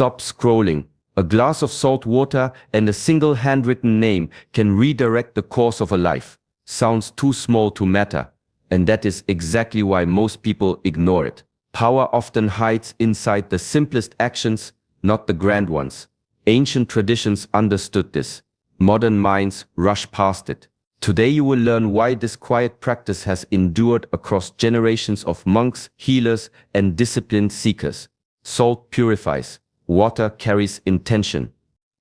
Stop scrolling. A glass of salt water and a single handwritten name can redirect the course of a life. Sounds too small to matter, and that is exactly why most people ignore it. Power often hides inside the simplest actions, not the grand ones. Ancient traditions understood this. Modern minds rush past it. Today you will learn why this quiet practice has endured across generations of monks, healers, and disciplined seekers. Salt purifies. Water carries intention.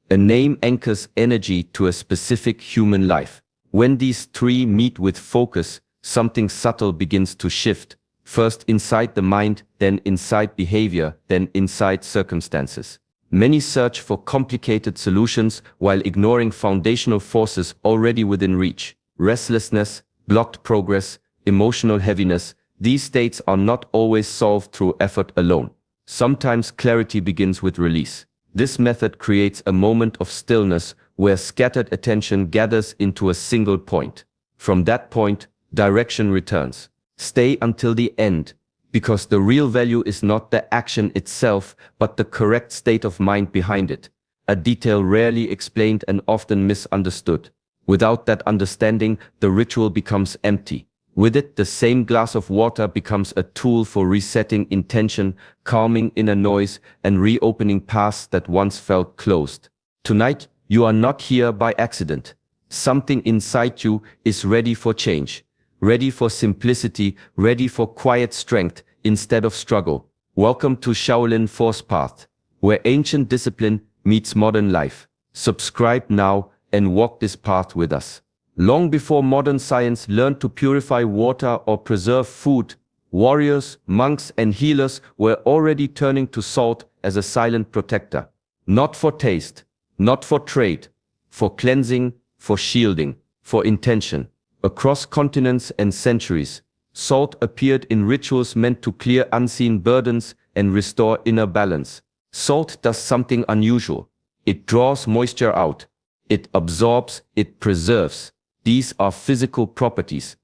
A name anchors energy to a specific human life. When these three meet with focus, something subtle begins to shift. First inside the mind, then inside behavior, then inside circumstances. Many search for complicated solutions while ignoring foundational forces already within reach. Restlessness, blocked progress, emotional heaviness, these states are not always solved through effort alone. Sometimes clarity begins with release. This method creates a moment of stillness where scattered attention gathers into a single point. From that point, direction returns. Stay until the end, because the real value is not the action itself, but the correct state of mind behind it. A detail rarely explained and often misunderstood. Without that understanding, the ritual becomes empty. With it, the same glass of water becomes a tool for resetting intention, calming inner noise, and reopening paths that once felt closed. Tonight, you are not here by accident. Something inside you is ready for change, ready for simplicity, ready for quiet strength instead of struggle. Welcome to Shaolin Force Path, where ancient discipline meets modern life. Subscribe now and walk this path with us. Long before modern science learned to purify water or preserve food, warriors, monks, and healers were already turning to salt as a silent protector. Not for taste, not for trade, for cleansing, for shielding, for intention. Across continents and centuries, salt appeared in rituals meant to clear unseen burdens and restore inner balance. Salt does something unusual. It draws moisture out. It absorbs, it preserves. These are physical properties.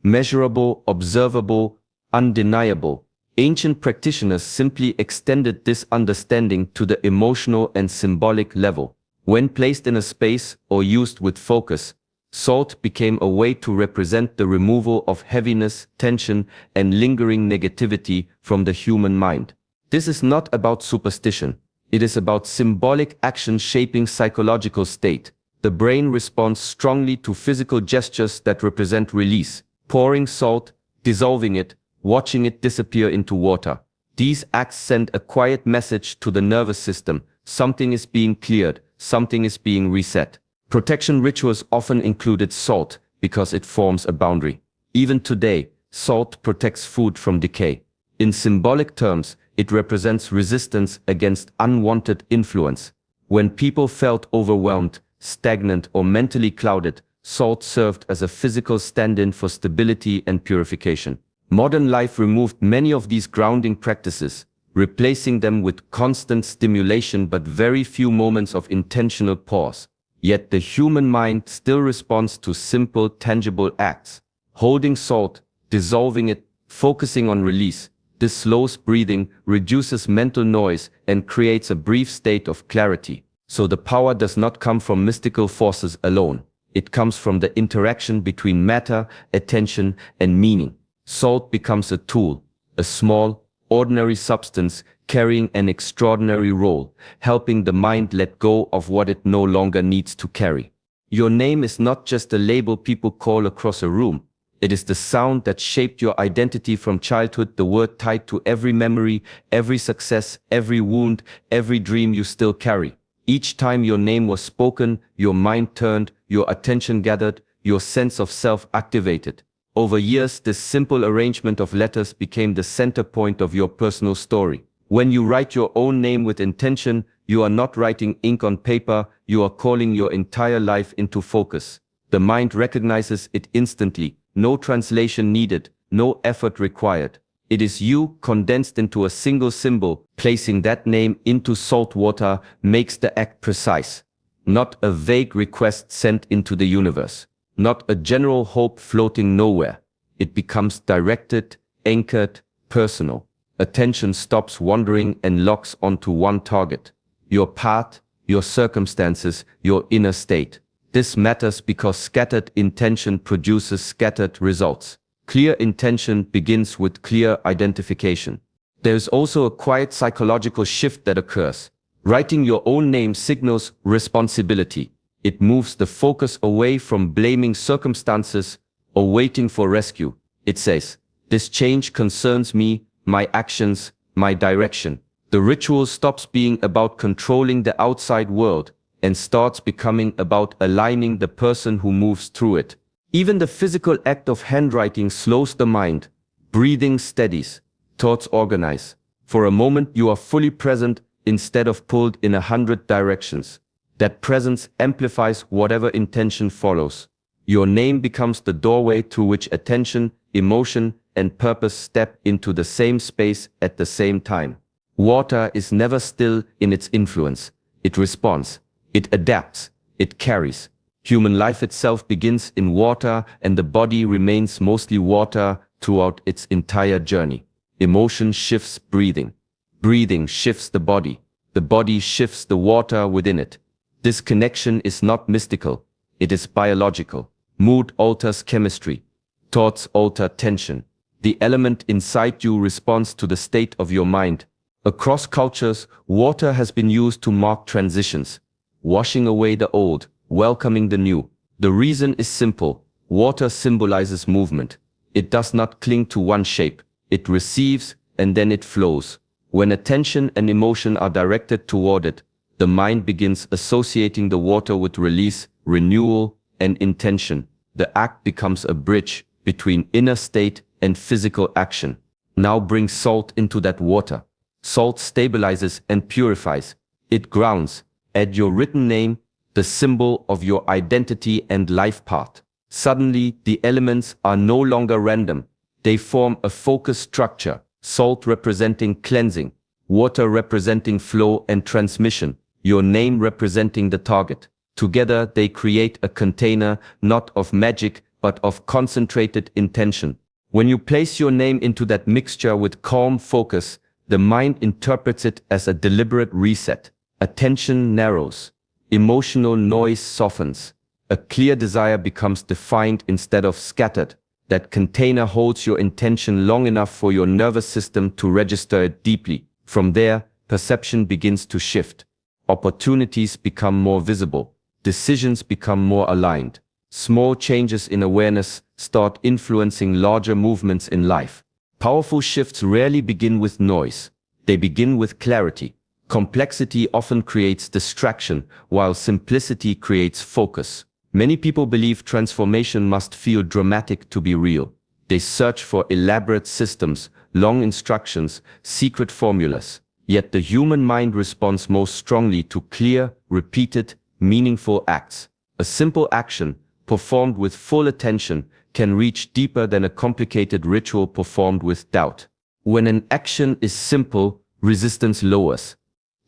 Measurable, observable, undeniable. Ancient practitioners simply extended this understanding to the emotional and symbolic level. When placed in a space or used with focus, salt became a way to represent the removal of heaviness, tension, and lingering negativity from the human mind. This is not about superstition. It is about symbolic action shaping psychological state. The brain responds strongly to physical gestures that represent release. Pouring salt, dissolving it, watching it disappear into water. These acts send a quiet message to the nervous system. Something is being cleared, something is being reset. Protection rituals often included salt because it forms a boundary. Even today, salt protects food from decay. In symbolic terms, it represents resistance against unwanted influence. When people felt overwhelmed, stagnant, or mentally clouded, salt served as a physical stand-in for stability and purification. Modern life removed many of these grounding practices, replacing them with constant stimulation but very few moments of intentional pause. Yet the human mind still responds to simple, tangible acts. Holding salt, dissolving it, focusing on release. This slows breathing, reduces mental noise, and creates a brief state of clarity. So the power does not come from mystical forces alone. It comes from the interaction between matter, attention, and meaning. Salt becomes a tool, a small, ordinary substance carrying an extraordinary role, helping the mind let go of what it no longer needs to carry. Your name is not just a label people call across a room. It is the sound that shaped your identity from childhood, the word tied to every memory, every success, every wound, every dream you still carry. Each time your name was spoken, your mind turned, your attention gathered, your sense of self activated. Over years, this simple arrangement of letters became the center point of your personal story. When you write your own name with intention, you are not writing ink on paper, you are calling your entire life into focus. The mind recognizes it instantly, no translation needed, no effort required. It is you condensed into a single symbol. Placing that name into salt water makes the act precise. Not a vague request sent into the universe. Not a general hope floating nowhere. It becomes directed, anchored, personal. Attention stops wandering and locks onto one target. your path, your circumstances, your inner state. This matters because scattered intention produces scattered results. Clear intention begins with clear identification. There is also a quiet psychological shift that occurs. Writing your own name signals responsibility. It moves the focus away from blaming circumstances or waiting for rescue. It says, "This change concerns me, my actions, my direction." The ritual stops being about controlling the outside world and starts becoming about aligning the person who moves through it. Even the physical act of handwriting slows the mind. Breathing steadies. Thoughts organize. For a moment you are fully present instead of pulled in 100 directions. That presence amplifies whatever intention follows. Your name becomes the doorway through which attention, emotion, and purpose step into the same space at the same time. Water is never still in its influence. It responds. It adapts. It carries. Human life itself begins in water, and the body remains mostly water throughout its entire journey. Emotion shifts breathing. Breathing shifts the body. The body shifts the water within it. This connection is not mystical. It is biological. Mood alters chemistry. Thoughts alter tension. The element inside you responds to the state of your mind. Across cultures, water has been used to mark transitions, washing away the old, welcoming the new. The reason is simple. Water symbolizes movement. It does not cling to one shape. It receives and then it flows. When attention and emotion are directed toward it, the mind begins associating the water with release, renewal, and intention. The act becomes a bridge between inner state and physical action. Now bring salt into that water. Salt stabilizes and purifies. It grounds. Add your written name, the symbol of your identity and life path. Suddenly, the elements are no longer random. They form a focused structure. Salt representing cleansing, water representing flow and transmission, your name representing the target. Together they create a container not of magic but of concentrated intention. When you place your name into that mixture with calm focus, the mind interprets it as a deliberate reset. Attention narrows. Emotional noise softens. A clear desire becomes defined instead of scattered. That container holds your intention long enough for your nervous system to register it deeply. From there, perception begins to shift. Opportunities become more visible. Decisions become more aligned. Small changes in awareness start influencing larger movements in life. Powerful shifts rarely begin with noise. They begin with clarity. Complexity often creates distraction, while simplicity creates focus. Many people believe transformation must feel dramatic to be real. They search for elaborate systems, long instructions, secret formulas. Yet the human mind responds most strongly to clear, repeated, meaningful acts. A simple action, performed with full attention, can reach deeper than a complicated ritual performed with doubt. When an action is simple, resistance lowers.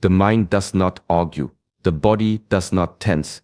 The mind does not argue. The body does not tense.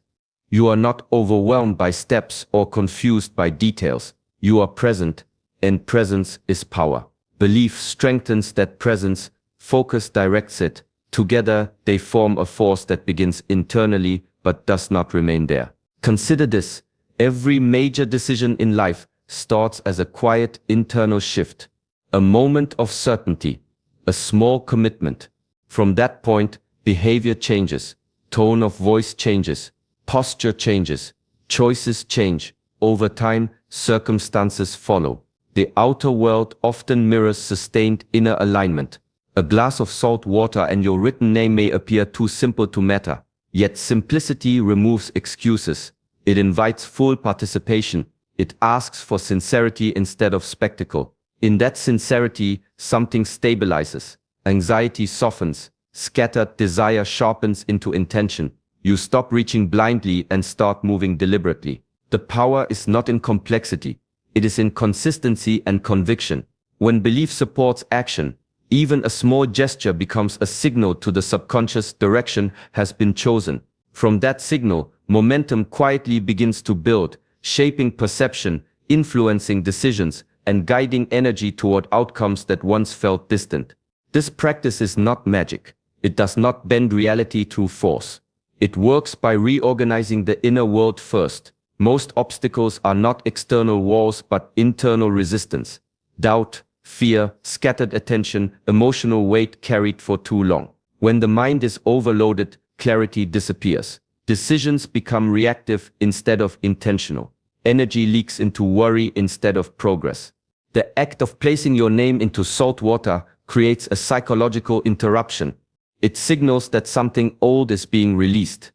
You are not overwhelmed by steps or confused by details. You are present, and presence is power. Belief strengthens that presence, focus directs it. Together, they form a force that begins internally but does not remain there. Consider this. Every major decision in life starts as a quiet internal shift, a moment of certainty, a small commitment. From that point, behavior changes, tone of voice changes, posture changes, choices change. Over time, circumstances follow. The outer world often mirrors sustained inner alignment. A glass of salt water and your written name may appear too simple to matter. Yet simplicity removes excuses. It invites full participation. It asks for sincerity instead of spectacle. In that sincerity, something stabilizes. Anxiety softens. Scattered desire sharpens into intention. You stop reaching blindly and start moving deliberately. The power is not in complexity. It is in consistency and conviction. When belief supports action, even a small gesture becomes a signal to the subconscious direction has been chosen. From that signal, momentum quietly begins to build, shaping perception, influencing decisions, and guiding energy toward outcomes that once felt distant. This practice is not magic. It does not bend reality through force. It works by reorganizing the inner world first. Most obstacles are not external walls but internal resistance. Doubt, fear, scattered attention, emotional weight carried for too long. When the mind is overloaded, clarity disappears. Decisions become reactive instead of intentional. Energy leaks into worry instead of progress. The act of placing your name into salt water creates a psychological interruption. It signals that something old is being released.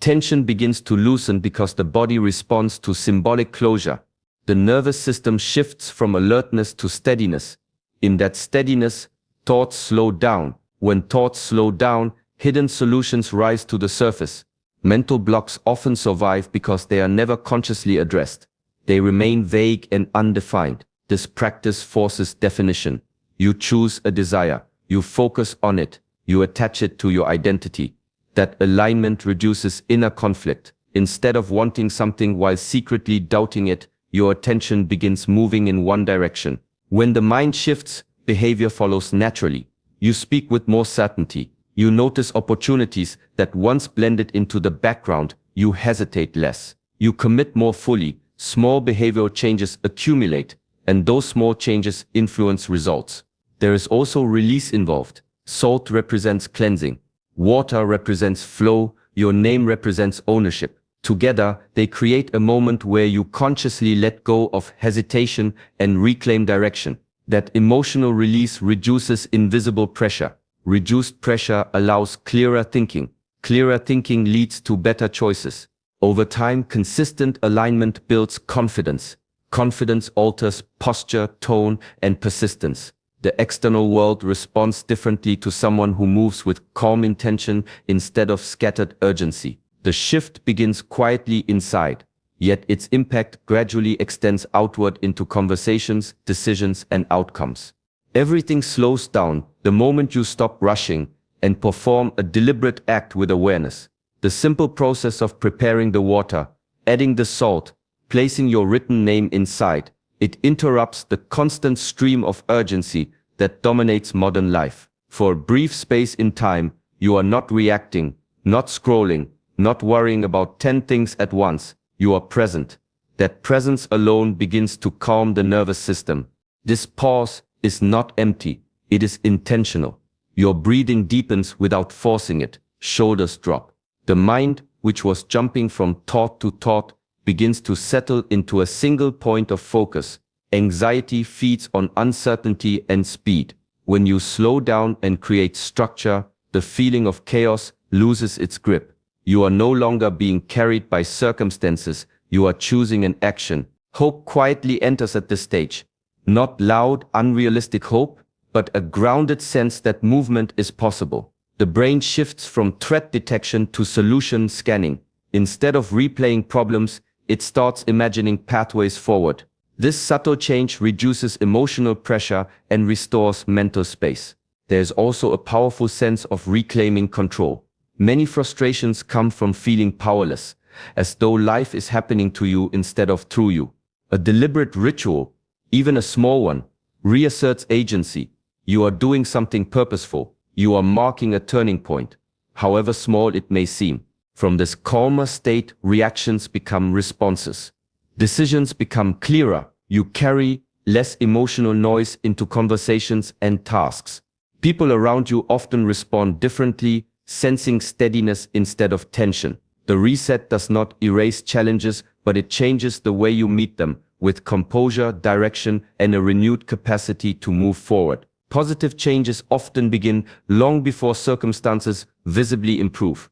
Tension begins to loosen because the body responds to symbolic closure. The nervous system shifts from alertness to steadiness. In that steadiness, thoughts slow down. When thoughts slow down, hidden solutions rise to the surface. Mental blocks often survive because they are never consciously addressed. They remain vague and undefined. This practice forces definition. You choose a desire. You focus on it. You attach it to your identity. That alignment reduces inner conflict. Instead of wanting something while secretly doubting it, your attention begins moving in one direction. When the mind shifts, behavior follows naturally. You speak with more certainty. You notice opportunities that once blended into the background. You hesitate less. You commit more fully. Small behavioral changes accumulate, and those small changes influence results. There is also release involved. Salt represents cleansing. Water represents flow. Your name represents ownership. Together, they create a moment where you consciously let go of hesitation and reclaim direction. That emotional release reduces invisible pressure. Reduced pressure allows clearer thinking. Clearer thinking leads to better choices. Over time, consistent alignment builds confidence. Confidence alters posture, tone, and persistence. The external world responds differently to someone who moves with calm intention instead of scattered urgency. The shift begins quietly inside, yet its impact gradually extends outward into conversations, decisions, and outcomes. Everything slows down the moment you stop rushing and perform a deliberate act with awareness. The simple process of preparing the water, adding the salt, placing your written name inside, it interrupts the constant stream of urgency that dominates modern life. For a brief space in time, you are not reacting, not scrolling, not worrying about 10 things at once. You are present. That presence alone begins to calm the nervous system. This pause is not empty, it is intentional. Your breathing deepens without forcing it. Shoulders drop. The mind, which was jumping from thought to thought, begins to settle into a single point of focus. Anxiety feeds on uncertainty and speed. When you slow down and create structure, the feeling of chaos loses its grip. You are no longer being carried by circumstances, you are choosing an action. Hope quietly enters at this stage. Not loud, unrealistic hope, but a grounded sense that movement is possible. The brain shifts from threat detection to solution scanning. Instead of replaying problems, it starts imagining pathways forward. This subtle change reduces emotional pressure and restores mental space. There is also a powerful sense of reclaiming control. Many frustrations come from feeling powerless, as though life is happening to you instead of through you. A deliberate ritual, even a small one, reasserts agency. You are doing something purposeful. You are marking a turning point, however small it may seem. From this calmer state, reactions become responses. Decisions become clearer. You carry less emotional noise into conversations and tasks. People around you often respond differently, sensing steadiness instead of tension. The reset does not erase challenges, but it changes the way you meet them, with composure, direction, and a renewed capacity to move forward. Positive changes often begin long before circumstances visibly improve.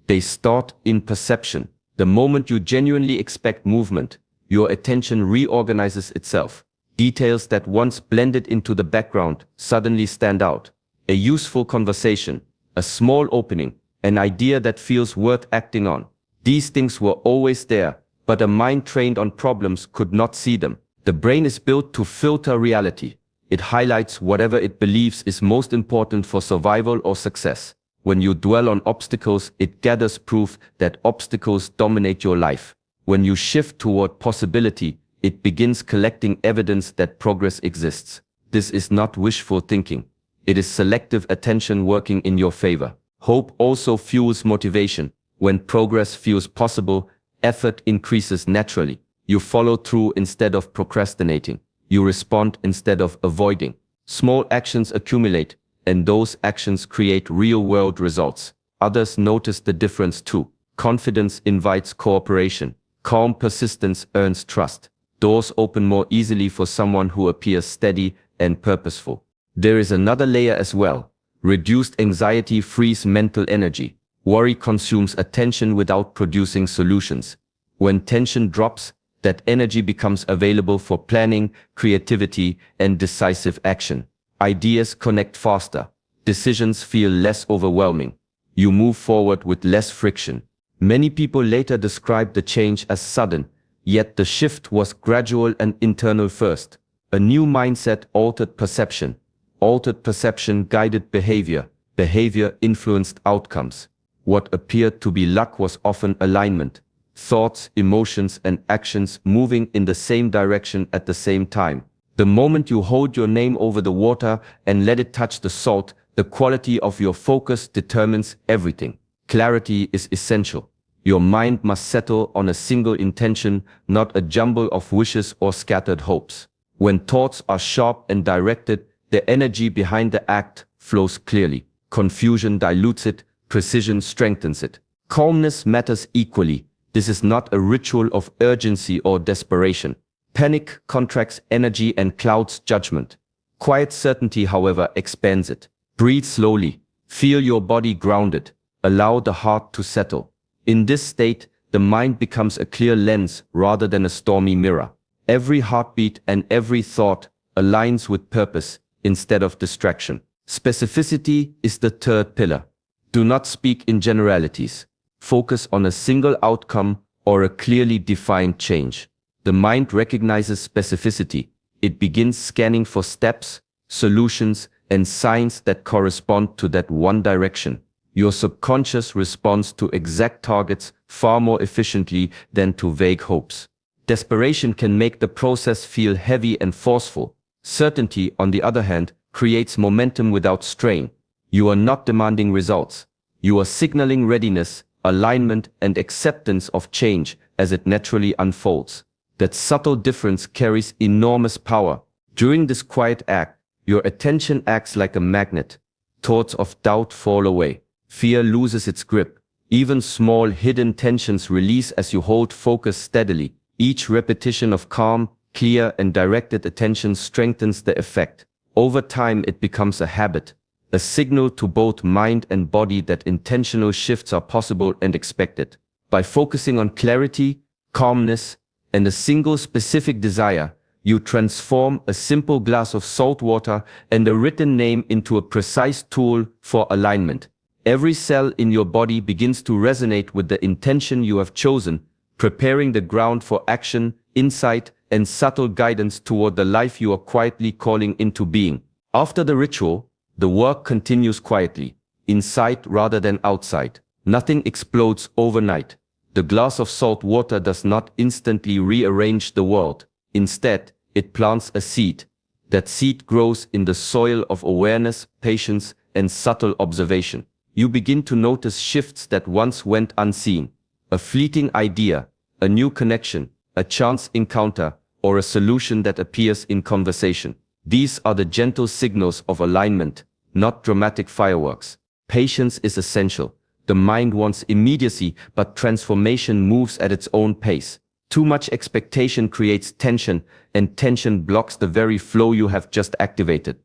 They start in perception. The moment you genuinely expect movement, your attention reorganizes itself. Details that once blended into the background suddenly stand out. A useful conversation, a small opening, an idea that feels worth acting on. These things were always there, but a mind trained on problems could not see them. The brain is built to filter reality. It highlights whatever it believes is most important for survival or success. When you dwell on obstacles, it gathers proof that obstacles dominate your life. When you shift toward possibility, it begins collecting evidence that progress exists. This is not wishful thinking. It is selective attention working in your favor. Hope also fuels motivation. When progress feels possible, effort increases naturally. You follow through instead of procrastinating. You respond instead of avoiding. Small actions accumulate, and those actions create real-world results. Others notice the difference too. Confidence invites cooperation. Calm persistence earns trust. Doors open more easily for someone who appears steady and purposeful. There is another layer as well. Reduced anxiety frees mental energy. Worry consumes attention without producing solutions. When tension drops, that energy becomes available for planning, creativity, and decisive action. Ideas connect faster. Decisions feel less overwhelming. You move forward with less friction. Many people later describe the change as sudden, yet the shift was gradual and internal first. A new mindset altered perception. Altered perception guided behavior. Behavior influenced outcomes. What appeared to be luck was often alignment. Thoughts, emotions, and actions moving in the same direction at the same time. The moment you hold your name over the water and let it touch the salt, the quality of your focus determines everything. Clarity is essential. Your mind must settle on a single intention, not a jumble of wishes or scattered hopes. When thoughts are sharp and directed, the energy behind the act flows clearly. Confusion dilutes it, precision strengthens it. Calmness matters equally. This is not a ritual of urgency or desperation. Panic contracts energy and clouds judgment. Quiet certainty, however, expands it. Breathe slowly. Feel your body grounded. Allow the heart to settle. In this state, the mind becomes a clear lens rather than a stormy mirror. Every heartbeat and every thought aligns with purpose instead of distraction. Specificity is the third pillar. Do not speak in generalities. Focus on a single outcome or a clearly defined change. The mind recognizes specificity. It begins scanning for steps, solutions, and signs that correspond to that one direction. Your subconscious responds to exact targets far more efficiently than to vague hopes. Desperation can make the process feel heavy and forceful. Certainty, on the other hand, creates momentum without strain. You are not demanding results. You are signaling readiness, alignment, and acceptance of change as it naturally unfolds. That subtle difference carries enormous power. During this quiet act, your attention acts like a magnet. Thoughts of doubt fall away. Fear loses its grip. Even small hidden tensions release as you hold focus steadily. Each repetition of calm, clear, and directed attention strengthens the effect. Over time, it becomes a habit, a signal to both mind and body that intentional shifts are possible and expected. By focusing on clarity, calmness, and a single specific desire, you transform a simple glass of salt water and a written name into a precise tool for alignment. Every cell in your body begins to resonate with the intention you have chosen, preparing the ground for action, insight, and subtle guidance toward the life you are quietly calling into being. After the ritual, the work continues quietly, inside rather than outside. Nothing explodes overnight. The glass of salt water does not instantly rearrange the world. Instead, it plants a seed. That seed grows in the soil of awareness, patience, and subtle observation. You begin to notice shifts that once went unseen. A fleeting idea, a new connection, a chance encounter, or a solution that appears in conversation. These are the gentle signals of alignment, not dramatic fireworks. Patience is essential. The mind wants immediacy, but transformation moves at its own pace. Too much expectation creates tension, and tension blocks the very flow you have just activated.